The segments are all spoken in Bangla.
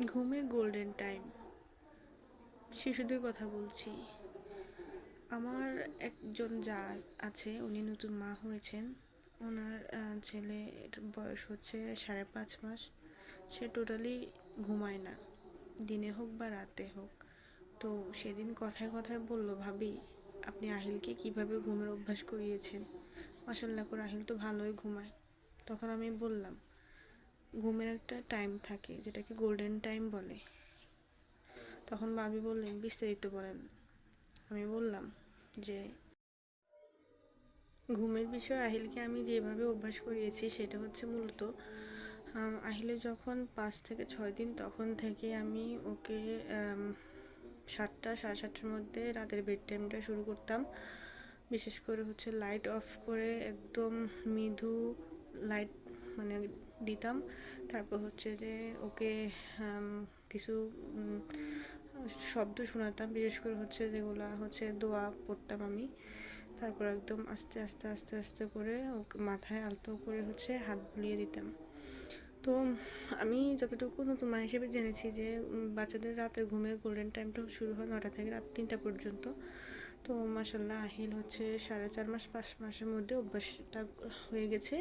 ঘুমের গোল্ডেন টাইম, শিশুদের কথা বলছি। আমার একজন যা আছে, উনি নতুন মা হয়েছেন। ওনার ছেলের বয়স হচ্ছে 5.5 মাস। সে টোটালি ঘুমায় না, দিনে হোক বা রাতে হোক। তো সেদিন কথায় কথায় বলল, ভাবি আপনি আহিলকে কিভাবে ঘুমের অভ্যাস করিয়েছেন? মাশাল্লাহ করে আহিল তো ভালোই ঘুমায়। তখন আমি বললাম, ঘুমের একটা টাইম থাকে যেটাকে গোল্ডেন টাইম বলে। তখন ভাবি বললেন, বিস্তারিত বলেন। আমি বললাম যে ঘুমের বিষয়ে আহিলকে আমি যেভাবে অভ্যাস করিয়েছি সেটা হচ্ছে মূলত আহিলের যখন 5 থেকে 6 দিন, তখন থেকে আমি ওকে 7টা 7:30টার মধ্যে রাতের বেড টাইমটা শুরু করতাম। বিশেষ করে হচ্ছে লাইট অফ করে একদম মৃদু লাইট মানে দিতাম। তারপর হচ্ছে যে ওকে কিছু শব্দ শোনাতাম, বিশেষ করে হচ্ছে যেগুলো হচ্ছে দোয়া পড়তাম আমি। তারপর একদম আস্তে আস্তে আস্তে আস্তে করে ওকে মাথায় আলতো করে হচ্ছে হাত বুলিয়ে দিতাম। তো আমি যতটুকু নতুন মা হিসেবে জেনেছি যে বাচ্চাদের রাতের ঘুমের গোল্ডেন টাইমটা শুরু হয় 9টা থেকে রাত 3টা পর্যন্ত। তো মাসাল্লাহ আহিল হচ্ছে 4.5 মাস 5 মাসের মধ্যে অভ্যাসটা হয়ে গেছে।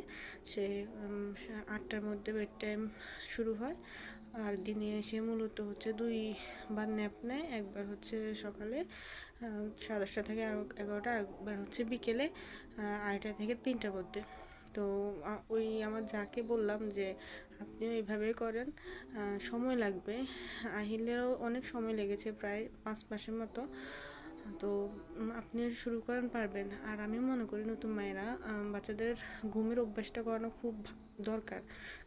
সে 8টার মধ্যে বেড টাইম শুরু হয়। আর দিনে এসে মূলত হচ্ছে 2বার ন্যাপ নেয়। একবার হচ্ছে সকালে 10:30 থেকে 11টা, একবার হচ্ছে বিকেলে 2:30 থেকে 3টার মধ্যে। তো ওই আমার যাকে বললাম যে আপনিও এইভাবেই করেন, সময় লাগবে। আহিলেরও অনেক সময় লেগেছে, প্রায় 5 মাসের মতো। তো আপনি শুরু করেন, পারবেন। আর আমি মনে করি নতুন মায়েরা বাচ্চাদের ঘুমের অভ্যাসটা করানো খুব দরকার।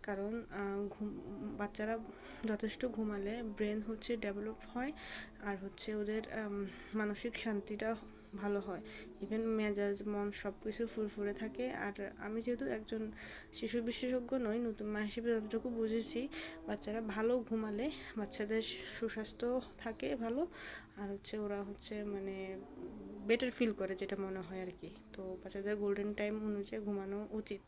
কারণ বাচ্চারা যথেষ্ট ঘুমালে ব্রেন হচ্ছে ডেভেলপ হয়, আর হচ্ছে ওদের মানসিক শান্তিটা ভালো হয়। ইভেন মেজাজ মন সব কিছু ফুরফুরে থাকে। আর আমি যেহেতু একজন শিশু বিশেষজ্ঞ নই, নতুন মা হিসেবে যতটুকু বুঝেছি, বাচ্চারা ভালো ঘুমালে বাচ্চাদের সুস্বাস্থ্য থাকে ভালো। আর হচ্ছে ওরা হচ্ছে মানে বেটার ফিল করে, যেটা মনে হয় আর কি। তো বাচ্চাদের গোল্ডেন টাইম অনুযায়ী ঘুমানো উচিত।